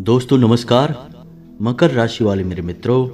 दोस्तों नमस्कार। मकर राशि वाले मेरे मित्रों,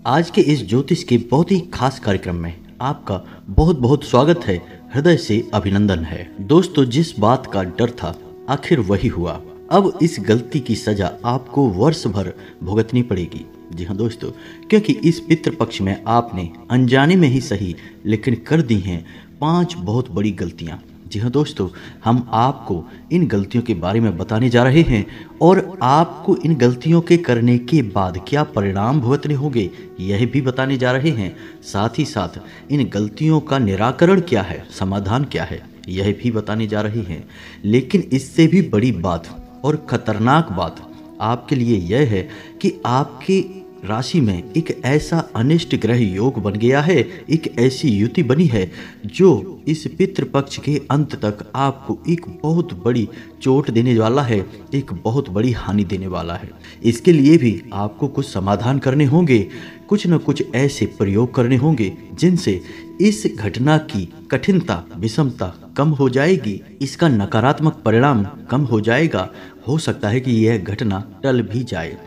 आज के इस ज्योतिष के बहुत ही खास कार्यक्रम में आपका बहुत बहुत स्वागत है। हृदय से अभिनंदन है। दोस्तों, जिस बात का डर था आखिर वही हुआ। अब इस गलती की सजा आपको वर्ष भर भुगतनी पड़ेगी। जी हाँ दोस्तों, क्योंकि इस पितृपक्ष में आपने अनजाने में ही सही लेकिन कर दी हैं 5 बहुत बड़ी गलतियां। जी हाँ दोस्तों, हम आपको इन गलतियों के बारे में बताने जा रहे हैं और आपको इन गलतियों के करने के बाद क्या परिणाम भुगतने होंगे यह भी बताने जा रहे हैं। साथ ही साथ इन गलतियों का निराकरण क्या है, समाधान क्या है, यह भी बताने जा रहे हैं। लेकिन इससे भी बड़ी बात और खतरनाक बात आपके लिए यह है कि आपकी राशि में एक ऐसा अनिष्ट ग्रह योग बन गया है, एक ऐसी युति बनी है जो इस पितृपक्ष के अंत तक आपको एक बहुत बड़ी चोट देने वाला है, एक बहुत बड़ी हानि देने वाला है। इसके लिए भी आपको कुछ समाधान करने होंगे, कुछ न कुछ ऐसे प्रयोग करने होंगे जिनसे इस घटना की कठिनता, विषमता कम हो जाएगी, इसका नकारात्मक परिणाम कम हो जाएगा। हो सकता है कि यह घटना टल भी जाए।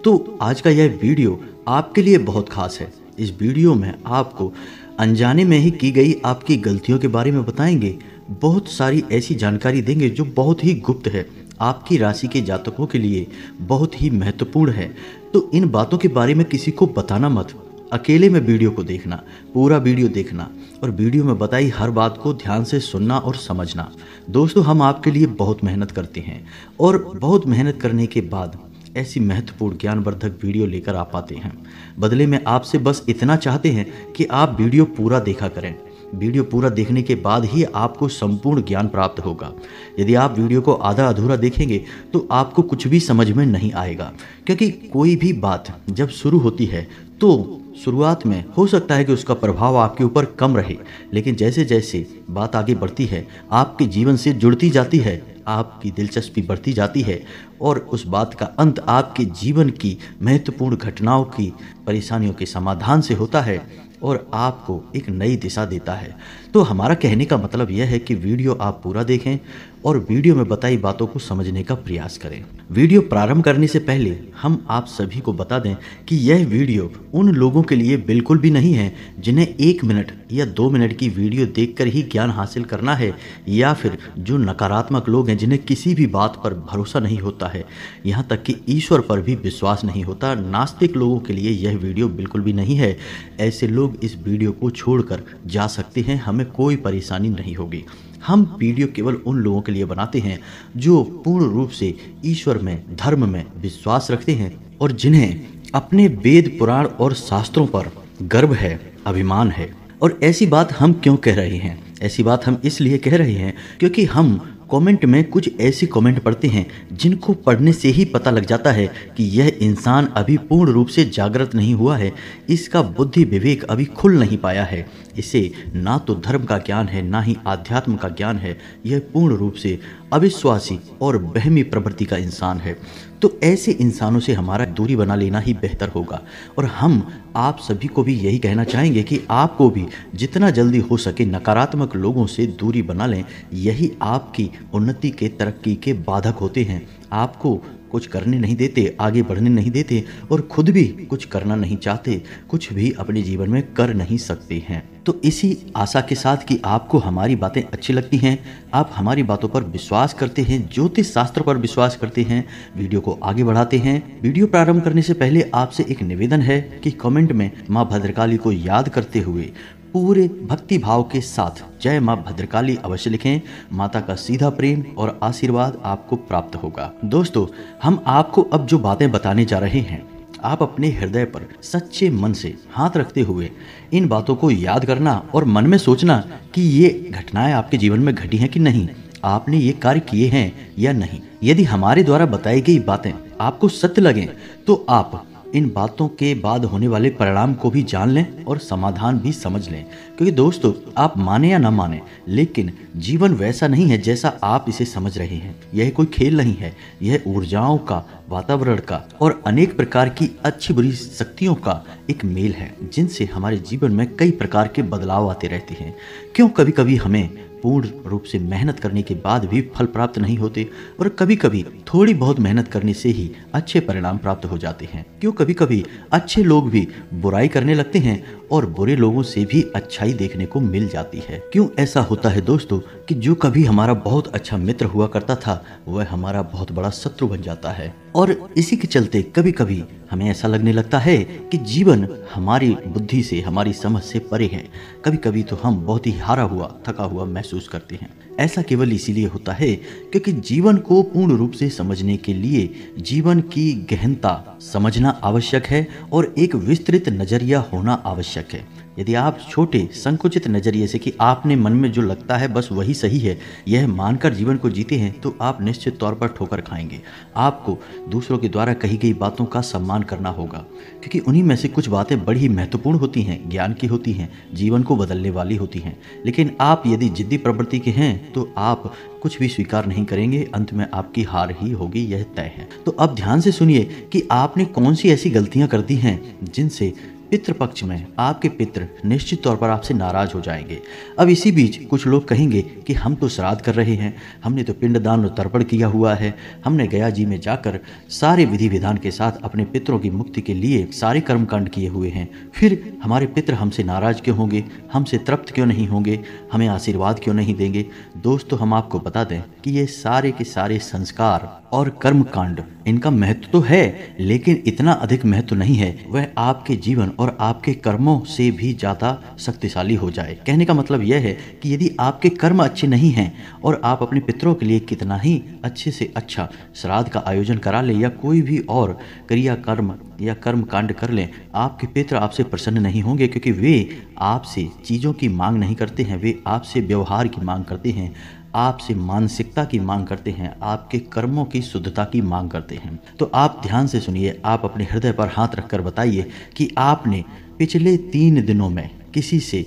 तो आज का यह वीडियो आपके लिए बहुत खास है। इस वीडियो में आपको अनजाने में ही की गई आपकी गलतियों के बारे में बताएंगे। बहुत सारी ऐसी जानकारी देंगे जो बहुत ही गुप्त है, आपकी राशि के जातकों के लिए बहुत ही महत्वपूर्ण है। तो इन बातों के बारे में किसी को बताना मत। अकेले में वीडियो को देखना, पूरा वीडियो देखना और वीडियो में बताई हर बात को ध्यान से सुनना और समझना। दोस्तों, हम आपके लिए बहुत मेहनत करते हैं और बहुत मेहनत करने के बाद ऐसी महत्वपूर्ण ज्ञानवर्धक वीडियो लेकर आ पाते हैं। बदले में आपसे बस इतना चाहते हैं कि आप वीडियो पूरा देखा करें। वीडियो पूरा देखने के बाद ही आपको संपूर्ण ज्ञान प्राप्त होगा। यदि आप वीडियो को आधा अधूरा देखेंगे तो आपको कुछ भी समझ में नहीं आएगा, क्योंकि कोई भी बात जब शुरू होती है तो शुरुआत में हो सकता है कि उसका प्रभाव आपके ऊपर कम रहे, लेकिन जैसे जैसे बात आगे बढ़ती है, आपके जीवन से जुड़ती जाती है, आपकी दिलचस्पी बढ़ती जाती है और उस बात का अंत आपके जीवन की महत्वपूर्ण घटनाओं की परेशानियों के समाधान से होता है और आपको एक नई दिशा देता है। तो हमारा कहने का मतलब यह है कि वीडियो आप पूरा देखें और वीडियो में बताई बातों को समझने का प्रयास करें। वीडियो प्रारंभ करने से पहले हम आप सभी को बता दें कि यह वीडियो उन लोगों के लिए बिल्कुल भी नहीं है जिन्हें 1 मिनट या 2 मिनट की वीडियो देखकर ही ज्ञान हासिल करना है, या फिर जो नकारात्मक लोग हैं जिन्हें किसी भी बात पर भरोसा नहीं होता है, यहाँ तक कि ईश्वर पर भी विश्वास नहीं होता। नास्तिक लोगों के लिए यह वीडियो बिल्कुल भी नहीं है। ऐसे लोग इस वीडियो को छोड़कर जा सकते हैं, हमें कोई परेशानी नहीं होगी। हम वीडियो केवल उन लोगों के लिए बनाते हैं जो पूर्ण रूप से ईश्वर में, धर्म में विश्वास रखते हैं और जिन्हें अपने वेद, पुराण और शास्त्रों पर गर्व है, अभिमान है। और ऐसी बात हम क्यों कह रहे हैं? ऐसी बात हम इसलिए कह रहे हैं क्योंकि हम कमेंट में कुछ ऐसी कमेंट पढ़ते हैं जिनको पढ़ने से ही पता लग जाता है कि यह इंसान अभी पूर्ण रूप से जागृत नहीं हुआ है, इसका बुद्धि विवेक अभी खुल नहीं पाया है, इसे ना तो धर्म का ज्ञान है ना ही आध्यात्म का ज्ञान है, यह पूर्ण रूप से अविश्वासी और वहमी प्रवृत्ति का इंसान है। तो ऐसे इंसानों से हमारा दूरी बना लेना ही बेहतर होगा। और हम आप सभी को भी यही कहना चाहेंगे कि आपको भी जितना जल्दी हो सके नकारात्मक लोगों से दूरी बना लें। यही आपकी उन्नति के, तरक्की के बाधक होते हैं, आपको कुछ करने नहीं देते, आगे बढ़ने नहीं देते और खुद भी कुछ करना नहीं चाहते, कुछ भी अपने जीवन में कर नहीं सकते हैं। तो इसी आशा के साथ कि आपको हमारी बातें अच्छी लगती हैं, आप हमारी बातों पर विश्वास करते हैं, ज्योतिष शास्त्र पर विश्वास करते हैं, वीडियो को आगे बढ़ाते हैं। वीडियो प्रारंभ करने से पहले आपसे एक निवेदन है कि कमेंट में माँ भद्रकाली को याद करते हुए पूरे भक्ति भाव के साथ जय माँ भद्रकाली अवश्य लिखें। माता का सीधा प्रेम और आशीर्वाद आपको प्राप्त होगा। दोस्तों, हम आपको अब जो बातें बताने जा रहे हैं, आप अपने हृदय पर सच्चे मन से हाथ रखते हुए इन बातों को याद करना और मन में सोचना कि ये घटनाएं आपके जीवन में घटी हैं कि नहीं, आपने ये कार्य किए हैं या नहीं। यदि हमारे द्वारा बताई गई बातें आपको सत्य लगें तो आप इन बातों के बाद होने वाले परिणाम को भी जान लें और समाधान भी समझ लें। क्योंकि दोस्तों, आप माने या ना माने, लेकिन जीवन वैसा नहीं है जैसा आप इसे समझ रहे हैं। यह कोई खेल नहीं है, यह ऊर्जाओं का, वातावरण का और अनेक प्रकार की अच्छी बुरी शक्तियों का एक मेल है, जिनसे हमारे जीवन में कई प्रकार के बदलाव आते रहते हैं। क्यों कभी कभी हमें पूर्ण रूप से मेहनत करने के बाद भी फल प्राप्त नहीं होते और कभी कभी थोड़ी बहुत मेहनत करने से ही अच्छे परिणाम प्राप्त हो जाते हैं। क्यों कभी कभी अच्छे लोग भी बुराई करने लगते हैं और बुरे लोगों से भी अच्छाई देखने को मिल जाती है। क्यों ऐसा होता है दोस्तों कि जो कभी हमारा बहुत अच्छा मित्र हुआ करता था वह हमारा बहुत बड़ा शत्रु बन जाता है। और इसी के चलते कभी कभी हमें ऐसा लगने लगता है कि जीवन हमारी बुद्धि से, हमारी समझ से परे है। कभी कभी तो हम बहुत ही हारा हुआ, थका हुआ महसूस करते हैं। ऐसा केवल इसीलिए होता है क्योंकि जीवन को पूर्ण रूप से समझने के लिए जीवन की गहनता समझना आवश्यक है और एक विस्तृत नजरिया होना आवश्यक है। यदि आप छोटे संकुचित नजरिए से कि आपने मन में जो लगता है बस वही सही है, यह मानकर जीवन को जीते हैं तो आप निश्चित तौर पर ठोकर खाएंगे। आपको दूसरों के द्वारा कही गई बातों का सम्मान करना होगा क्योंकि उन्हीं में से कुछ बातें बड़ी ही महत्वपूर्ण होती हैं, ज्ञान की होती हैं, जीवन को बदलने वाली होती हैं। लेकिन आप यदि जिद्दी प्रवृत्ति के हैं तो आप कुछ भी स्वीकार नहीं करेंगे, अंत में आपकी हार ही होगी, यह तय है। तो अब ध्यान से सुनिए कि आपने कौन सी ऐसी गलतियां कर दी हैं जिनसे पितृपक्ष में आपके पितृ निश्चित तौर पर आपसे नाराज हो जाएंगे। अब इसी बीच कुछ लोग कहेंगे कि हम तो श्राद्ध कर रहे हैं, हमने तो पिंडदान और तर्पण किया हुआ है, हमने गया जी में जाकर सारे विधि विधान के साथ अपने पितरों की मुक्ति के लिए सारे कर्मकांड किए हुए हैं, फिर हमारे पितृ हमसे नाराज क्यों होंगे, हमसे तृप्त क्यों नहीं होंगे, हमें आशीर्वाद क्यों नहीं देंगे। दोस्तों हम आपको बता दें कि ये सारे के सारे संस्कार और कर्मकांड, इनका महत्व तो है लेकिन इतना अधिक महत्व नहीं है वह आपके जीवन और आपके कर्मों से भी ज्यादा शक्तिशाली हो जाए। कहने का मतलब यह है कि यदि आपके कर्म अच्छे नहीं हैं और आप अपने पितरों के लिए कितना ही अच्छे से अच्छा श्राद्ध का आयोजन करा लें या कोई भी और क्रिया कर्म या कर्म कांड कर लें, आपके पितृ आपसे प्रसन्न नहीं होंगे क्योंकि वे आपसे चीज़ों की मांग नहीं करते हैं, वे आपसे व्यवहार की मांग करते हैं, आपसे मानसिकता की मांग करते हैं, आपके कर्मों की शुद्धता की मांग करते हैं। तो आप ध्यान से सुनिए, आप अपने हृदय पर हाथ रखकर बताइए कि आपने पिछले 3 दिनों में किसी से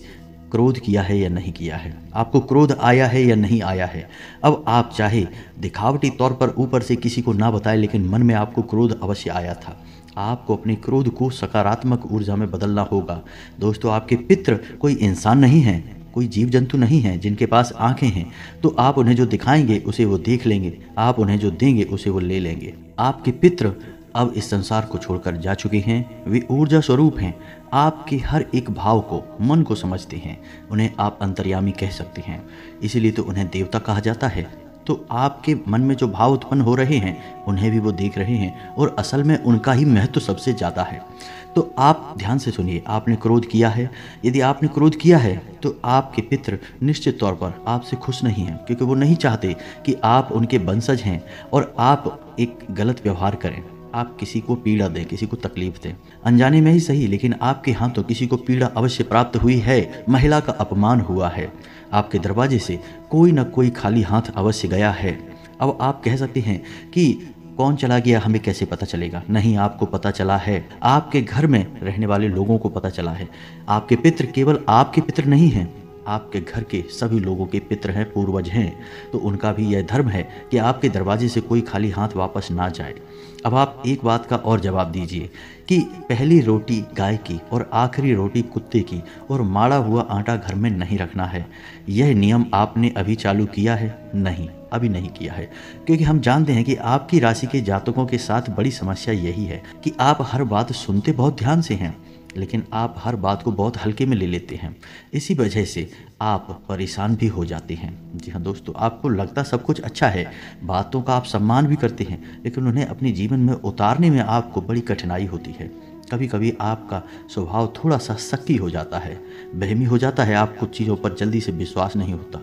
क्रोध किया है या नहीं किया है, आपको क्रोध आया है या नहीं आया है। अब आप चाहे दिखावटी तौर पर ऊपर से किसी को ना बताएं लेकिन मन में आपको क्रोध अवश्य आया था। आपको अपने क्रोध को सकारात्मक ऊर्जा में बदलना होगा। दोस्तों आपके पितृ कोई इंसान नहीं है, कोई जीव जंतु नहीं है जिनके पास आंखें हैं, तो आप उन्हें जो दिखाएंगे उसे वो देख लेंगे, आप उन्हें जो देंगे उसे वो ले लेंगे। आपके पितृ अब इस संसार को छोड़कर जा चुके हैं, वे ऊर्जा स्वरूप हैं, आपके हर एक भाव को, मन को समझते हैं, उन्हें आप अंतर्यामी कह सकते हैं, इसीलिए तो उन्हें देवता कहा जाता है। तो आपके मन में जो भाव उत्पन्न हो रहे हैं उन्हें भी वो देख रहे हैं और असल में उनका ही महत्व सबसे ज़्यादा है। तो आप ध्यान से सुनिए, आपने क्रोध किया है, यदि आपने क्रोध किया है तो आपके पितृ निश्चित तौर पर आपसे खुश नहीं हैं क्योंकि वो नहीं चाहते कि आप उनके वंशज हैं और आप एक गलत व्यवहार करें, आप किसी को पीड़ा दें, किसी को तकलीफ दें, अनजाने में ही सही लेकिन आपके हाथों किसी को पीड़ा अवश्य प्राप्त हुई है, महिला का अपमान हुआ है, आपके दरवाजे से कोई ना कोई खाली हाथ अवश्य गया है। अब आप कह सकते हैं कि कौन चला गया हमें कैसे पता चलेगा, नहीं आपको पता चला है, आपके घर में रहने वाले लोगों को पता चला है। आपके पितृ केवल आपके पितृ नहीं हैं, आपके घर के सभी लोगों के पितृ हैं, पूर्वज हैं, तो उनका भी यह धर्म है कि आपके दरवाजे से कोई खाली हाथ वापस ना जाए। अब आप एक बात का और जवाब दीजिए कि पहली रोटी गाय की और आखिरी रोटी कुत्ते की और माड़ा हुआ आटा घर में नहीं रखना है। यह नियम आपने अभी चालू किया है? नहीं, अभी नहीं किया है, क्योंकि हम जानते हैं कि आपकी राशि के जातकों के साथ बड़ी समस्या यही है कि आप हर बात सुनते बहुत ध्यान से हैं लेकिन आप हर बात को बहुत हल्के में ले लेते हैं। इसी वजह से आप परेशान भी हो जाते हैं। जी हाँ दोस्तों, आपको लगता सब कुछ अच्छा है, बातों का आप सम्मान भी करते हैं, लेकिन उन्हें अपने जीवन में उतारने में आपको बड़ी कठिनाई होती है। कभी कभी आपका स्वभाव थोड़ा सा शक्की हो जाता है, बहमी हो जाता है, आप कुछ चीज़ों पर जल्दी से विश्वास नहीं होता,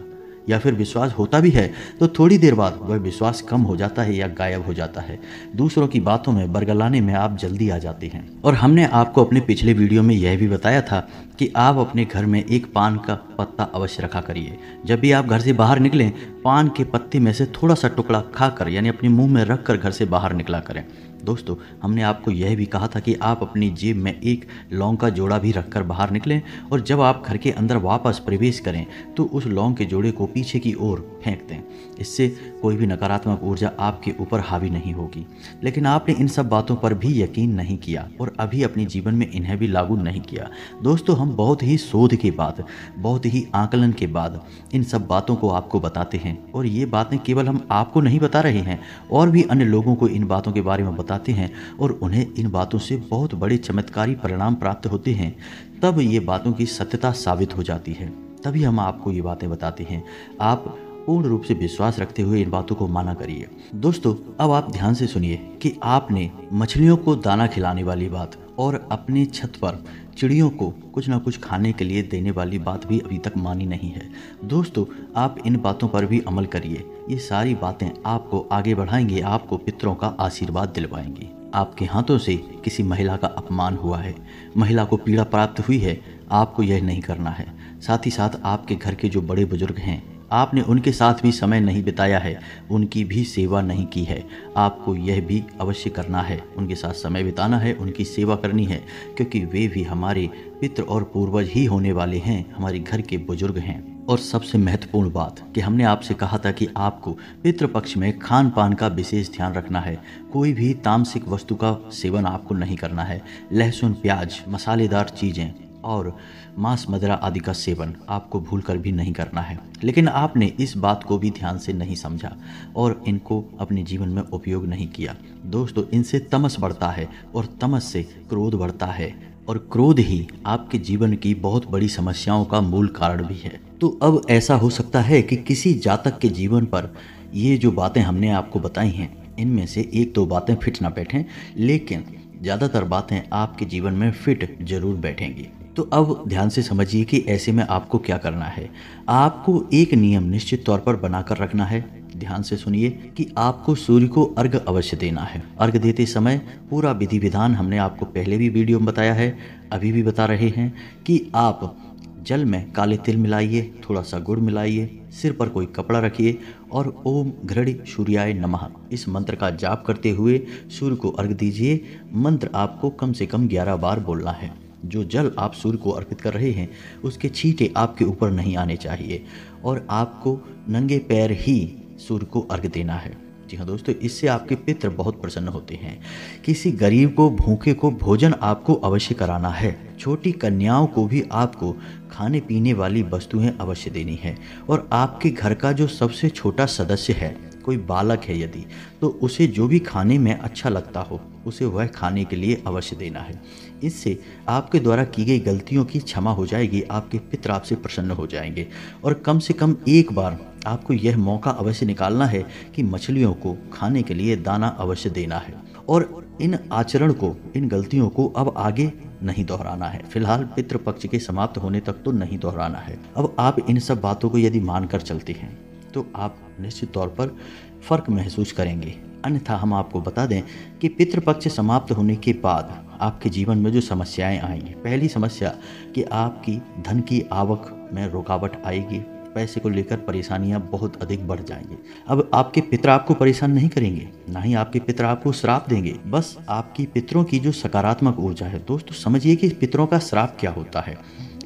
या फिर विश्वास होता भी है तो थोड़ी देर बाद वह विश्वास कम हो जाता है या गायब हो जाता है। दूसरों की बातों में बरगलाने में आप जल्दी आ जाते हैं। और हमने आपको अपने पिछले वीडियो में यह भी बताया था कि आप अपने घर में एक पान का पत्ता अवश्य रखा करिए। जब भी आप घर से बाहर निकलें, पान के पत्ते में से थोड़ा सा टुकड़ा खाकर यानी अपने मुंह में रख कर घर से बाहर निकला करें। दोस्तों हमने आपको यह भी कहा था कि आप अपनी जेब में एक लौंग का जोड़ा भी रखकर बाहर निकलें और जब आप घर के अंदर वापस प्रवेश करें तो उस लौंग के जोड़े को पीछे की ओर फेंक दें। इससे कोई भी नकारात्मक ऊर्जा आपके ऊपर हावी नहीं होगी। लेकिन आपने इन सब बातों पर भी यकीन नहीं किया और अभी अपने जीवन में इन्हें भी लागू नहीं किया। दोस्तों, हम बहुत ही शोध के बाद, बहुत ही आकलन के बाद इन सब बातों को आपको बताते हैं, और ये बातें केवल हम आपको नहीं बता रहे हैं, और भी अन्य लोगों को इन बातों के बारे में बताते हैं, और उन्हें इन बातों से बहुत बड़े चमत्कारी परिणाम प्राप्त होते हैं। तब ये बातों की सत्यता साबित हो जाती है, तभी हम आपको ये बातें बताते हैं। आप पूर्ण रूप से विश्वास रखते हुए इन बातों को माना करिए। दोस्तों, अब आप ध्यान से सुनिए कि आपने मछलियों को दाना खिलाने वाली बात और अपनी छत पर चिड़ियों को कुछ ना कुछ खाने के लिए देने वाली बात भी अभी तक मानी नहीं है। दोस्तों, आप इन बातों पर भी अमल करिए। ये सारी बातें आपको आगे बढ़ाएंगे, आपको पितरों का आशीर्वाद दिलवाएंगी। आपके हाथों से किसी महिला का अपमान हुआ है, महिला को पीड़ा प्राप्त हुई है, आपको यह नहीं करना है। साथ ही साथ आपके घर के जो बड़े बुजुर्ग हैं, आपने उनके साथ भी समय नहीं बिताया है, उनकी भी सेवा नहीं की है। आपको यह भी अवश्य करना है, उनके साथ समय बिताना है, उनकी सेवा करनी है, क्योंकि वे भी हमारे पितृ और पूर्वज ही होने वाले हैं, हमारे घर के बुजुर्ग हैं। और सबसे महत्वपूर्ण बात कि हमने आपसे कहा था कि आपको पितृपक्ष में खान पान का विशेष ध्यान रखना है। कोई भी तामसिक वस्तु का सेवन आपको नहीं करना है। लहसुन, प्याज, मसालेदार चीज़ें और मांस, मदिरा आदि का सेवन आपको भूलकर भी नहीं करना है। लेकिन आपने इस बात को भी ध्यान से नहीं समझा और इनको अपने जीवन में उपयोग नहीं किया। दोस्तों, इनसे तमस बढ़ता है और तमस से क्रोध बढ़ता है, और क्रोध ही आपके जीवन की बहुत बड़ी समस्याओं का मूल कारण भी है। तो अब ऐसा हो सकता है कि किसी जातक के जीवन पर ये जो बातें हमने आपको बताई हैं, इनमें से एक दो बातें फिट ना बैठें, लेकिन ज़्यादातर बातें आपके जीवन में फिट जरूर बैठेंगी। तो अब ध्यान से समझिए कि ऐसे में आपको क्या करना है। आपको एक नियम निश्चित तौर पर बनाकर रखना है। ध्यान से सुनिए कि आपको सूर्य को अर्घ अवश्य देना है। अर्घ देते समय पूरा विधि विधान हमने आपको पहले भी वीडियो में बताया है, अभी भी बता रहे हैं कि आप जल में काले तिल मिलाइए, थोड़ा सा गुड़ मिलाइए, सिर पर कोई कपड़ा रखिए और ओम घृणी सूर्याय नमः इस मंत्र का जाप करते हुए सूर्य को अर्घ दीजिए। मंत्र आपको कम से कम 11 बार बोलना है। जो जल आप सूर्य को अर्पित कर रहे हैं उसके छींटे आपके ऊपर नहीं आने चाहिए, और आपको नंगे पैर ही सूर्य को अर्घ देना है। जी हाँ दोस्तों, इससे आपके पितृ बहुत प्रसन्न होते हैं। किसी गरीब को, भूखे को भोजन आपको अवश्य कराना है। छोटी कन्याओं को भी आपको खाने पीने वाली वस्तुएं अवश्य देनी है, और आपके घर का जो सबसे छोटा सदस्य है, कोई बालक है यदि, तो उसे जो भी खाने में अच्छा लगता हो उसे वह खाने के लिए अवश्य देना है। इससे आपके द्वारा की गई गलतियों की क्षमा हो जाएगी, आपके पितृ आपसे प्रसन्न हो जाएंगे। और कम से कम एक बार आपको यह मौका अवश्य निकालना है कि मछलियों को खाने के लिए दाना अवश्य देना है, और इन आचरण को, इन गलतियों को अब आगे नहीं दोहराना है। फिलहाल पितृपक्ष के समाप्त होने तक तो नहीं दोहराना है। अब आप इन सब बातों को यदि मानकर चलते हैं तो आप निश्चित तौर पर फर्क महसूस करेंगे। अन्यथा हम आपको बता दें कि पितृपक्ष समाप्त होने के बाद आपके जीवन में जो समस्याएं आएंगी, पहली समस्या कि आपकी धन की आवक में रुकावट आएगी, पैसे को लेकर परेशानियां बहुत अधिक बढ़ जाएंगी। अब आपके पितर आपको परेशान नहीं करेंगे, ना ही आपके पितर आपको श्राप देंगे, बस आपकी पितरों की जो सकारात्मक ऊर्जा है। दोस्तों समझिए कि पितरों का श्राप क्या होता है।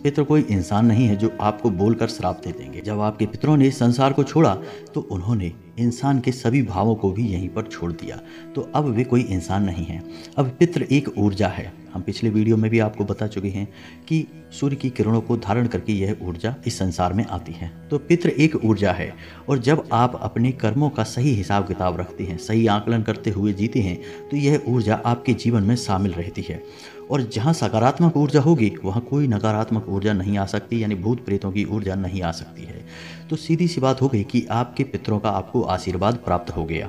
पितर कोई इंसान नहीं है जो आपको बोलकर श्राप दे देंगे। जब आपके पितरों ने इस संसार को छोड़ा तो उन्होंने इंसान के सभी भावों को भी यहीं पर छोड़ दिया, तो अब वे कोई इंसान नहीं है। अब पितृ एक ऊर्जा है। हम पिछले वीडियो में भी आपको बता चुके हैं कि सूर्य की किरणों को धारण करके यह ऊर्जा इस संसार में आती है। तो पितृ एक ऊर्जा है, और जब आप अपने कर्मों का सही हिसाब किताब रखते हैं, सही आकलन करते हुए जीते हैं, तो यह ऊर्जा आपके जीवन में शामिल रहती है। और जहाँ सकारात्मक ऊर्जा होगी वहाँ कोई नकारात्मक ऊर्जा नहीं आ सकती, यानी भूत प्रेतों की ऊर्जा नहीं आ सकती है। तो सीधी सी बात हो गई कि आपके पितरों का आपको आशीर्वाद प्राप्त हो गया।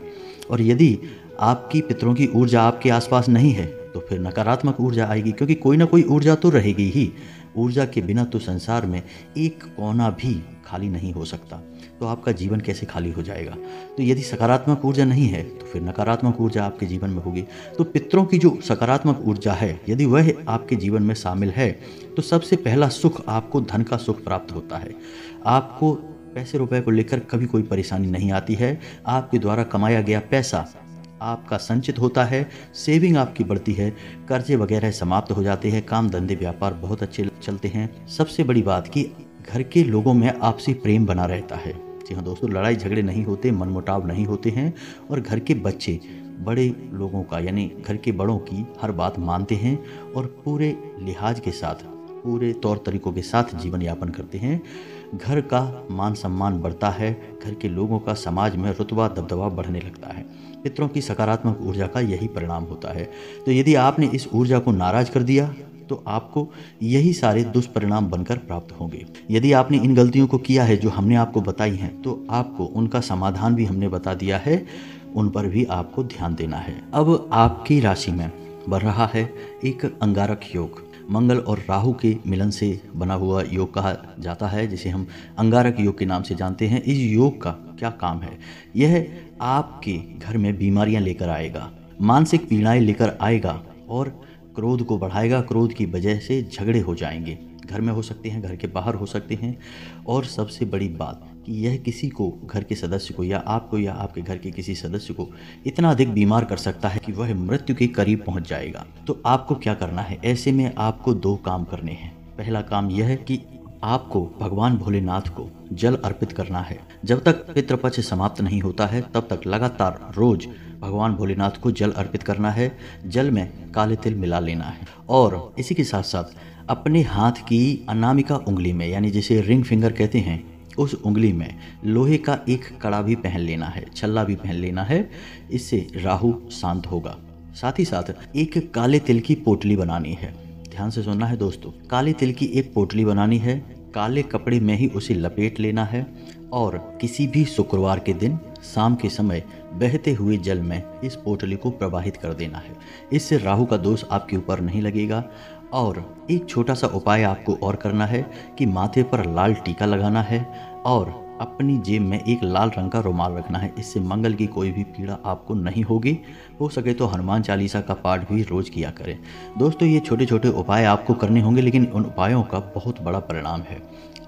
और यदि आपकी पितरों की ऊर्जा आपके आसपास नहीं है तो फिर नकारात्मक ऊर्जा आएगी, क्योंकि कोई ना कोई ऊर्जा तो रहेगी ही। ऊर्जा के बिना तो संसार में एक कोना भी खाली नहीं हो सकता, तो आपका जीवन कैसे खाली हो जाएगा। तो यदि सकारात्मक ऊर्जा नहीं है तो फिर नकारात्मक ऊर्जा आपके जीवन में होगी। तो पितरों की जो सकारात्मक ऊर्जा है, यदि वह आपके जीवन में शामिल है तो सबसे पहला सुख आपको धन का सुख प्राप्त होता है। आपको पैसे रुपए को लेकर कभी कोई परेशानी नहीं आती है। आपके द्वारा कमाया गया पैसा आपका संचित होता है, सेविंग आपकी बढ़ती है, कर्जे वगैरह समाप्त हो जाते हैं, काम धंधे व्यापार बहुत अच्छे चलते हैं। सबसे बड़ी बात कि घर के लोगों में आपसी प्रेम बना रहता है। जी हाँ दोस्तों, लड़ाई झगड़े नहीं होते, मनमुटाव नहीं होते हैं और घर के बच्चे बड़े लोगों का यानी घर के बड़ों की हर बात मानते हैं और पूरे लिहाज के साथ, पूरे तौर तरीकों के साथ जीवन यापन करते हैं। घर का मान सम्मान बढ़ता है, घर के लोगों का समाज में रुतबा दबदबा बढ़ने लगता है। पितरों की सकारात्मक ऊर्जा का यही परिणाम होता है। तो यदि आपने इस ऊर्जा को नाराज कर दिया तो आपको यही सारे दुष्परिणाम बनकर प्राप्त होंगे। यदि आपने इन गलतियों को किया है जो हमने आपको बताई हैं, तो आपको उनका समाधान भी हमने बता दिया है, उन पर भी आपको ध्यान देना है। अब आपकी राशि में बन रहा है एक अंगारक योग। मंगल और राहु के मिलन से बना हुआ योग कहा जाता है, जिसे हम अंगारक योग के नाम से जानते हैं। इस योग का क्या काम है? यह आपके घर में बीमारियां लेकर आएगा, मानसिक पीड़ाएं लेकर आएगा और क्रोध को बढ़ाएगा। क्रोध की वजह से झगड़े हो जाएंगे, घर में हो सकते हैं, घर के बाहर हो सकते हैं। और सबसे बड़ी बात कि यह किसी को, घर के सदस्य को या आपको या आपके घर के किसी सदस्य को इतना अधिक बीमार कर सकता है कि वह मृत्यु के करीब पहुंच जाएगा। तो आपको क्या करना है? ऐसे में आपको 2 काम करने हैं। पहला काम यह है कि आपको भगवान भोलेनाथ को जल अर्पित करना है। जब तक पितृपक्ष समाप्त नहीं होता है तब तक लगातार रोज भगवान भोलेनाथ को जल अर्पित करना है। जल में काले तिल मिला लेना है और इसी के साथ साथ अपने हाथ की अनामिका उंगली में, यानी जिसे रिंग फिंगर कहते हैं, उस उंगली में लोहे का एक कड़ा भी पहन लेना है, छल्ला भी पहन लेना है। इससे राहु शांत होगा। साथ ही साथ एक काले तिल की पोटली बनानी है। ध्यान से सुनना है दोस्तों, काले तिल की एक पोटली बनानी है। काले कपड़े में ही उसे लपेट लेना है और किसी भी शुक्रवार के दिन शाम के समय बहते हुए जल में इस पोटली को प्रवाहित कर देना है। इससे राहु का दोष आपके ऊपर नहीं लगेगा। और एक छोटा सा उपाय आपको और करना है कि माथे पर लाल टीका लगाना है और अपनी जेब में एक लाल रंग का रुमाल रखना है। इससे मंगल की कोई भी पीड़ा आपको नहीं होगी। हो सके तो हनुमान चालीसा का पाठ भी रोज किया करें। दोस्तों, ये छोटे छोटे उपाय आपको करने होंगे, लेकिन उन उपायों का बहुत बड़ा परिणाम है।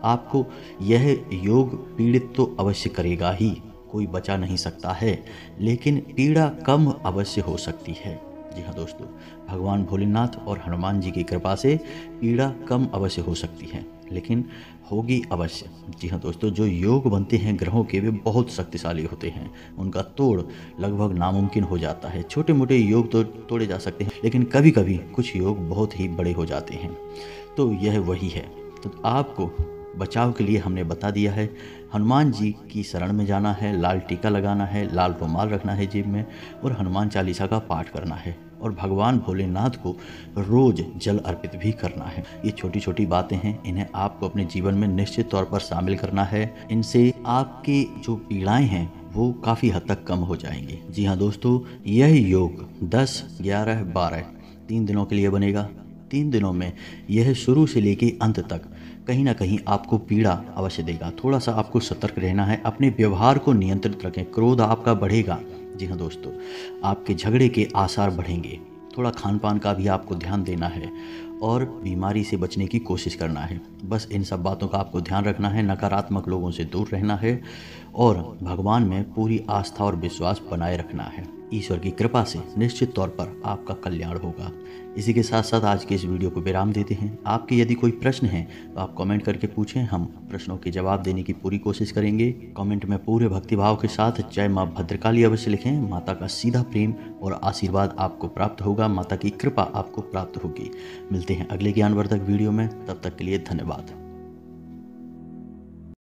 आपको यह योग पीड़ित तो अवश्य करेगा ही, कोई बचा नहीं सकता है, लेकिन पीड़ा कम अवश्य हो सकती है। जी हाँ दोस्तों, भगवान भोलेनाथ और हनुमान जी की कृपा से पीड़ा कम अवश्य हो सकती है, लेकिन होगी अवश्य। जी हाँ दोस्तों, जो योग बनते हैं ग्रहों के, वे बहुत शक्तिशाली होते हैं। उनका तोड़ लगभग नामुमकिन हो जाता है। छोटे मोटे योग तो तोड़े जा सकते हैं, लेकिन कभी कभी कुछ योग बहुत ही बड़े हो जाते हैं। तो यह वही है। तो आपको बचाव के लिए हमने बता दिया है, हनुमान जी की शरण में जाना है, लाल टीका लगाना है, लाल रुमाल रखना है जेब में और हनुमान चालीसा का पाठ करना है और भगवान भोलेनाथ को रोज जल अर्पित भी करना है। ये छोटी छोटी बातें हैं, इन्हें आपको अपने जीवन में निश्चित तौर पर शामिल करना है। इनसे आपकी जो पीड़ाएं हैं वो काफ़ी हद तक कम हो जाएंगी। जी हाँ दोस्तों, यह योग 10, 11, 12 3 दिनों के लिए बनेगा। 3 दिनों में यह शुरू से लेके अंत तक कहीं ना कहीं आपको पीड़ा अवश्य देगा। थोड़ा सा आपको सतर्क रहना है, अपने व्यवहार को नियंत्रित रखें। क्रोध आपका बढ़ेगा। जी हाँ दोस्तों, आपके झगड़े के आसार बढ़ेंगे। थोड़ा खान पान का भी आपको ध्यान देना है और बीमारी से बचने की कोशिश करना है। बस इन सब बातों का आपको ध्यान रखना है। नकारात्मक लोगों से दूर रहना है और भगवान में पूरी आस्था और विश्वास बनाए रखना है। ईश्वर की कृपा से निश्चित तौर पर आपका कल्याण होगा। इसी के साथ साथ आज के इस वीडियो को विराम देते हैं। आपके यदि कोई प्रश्न है तो आप कमेंट करके पूछें, हम प्रश्नों के जवाब देने की पूरी कोशिश करेंगे। कमेंट में पूरे भक्तिभाव के साथ जय माँ भद्रकाली अवश्य लिखें। माता का सीधा प्रेम और आशीर्वाद आपको प्राप्त होगा, माता की कृपा आपको प्राप्त होगी। मिलते हैं अगले ज्ञानवर्धक वीडियो में, तब तक के लिए धन्यवाद।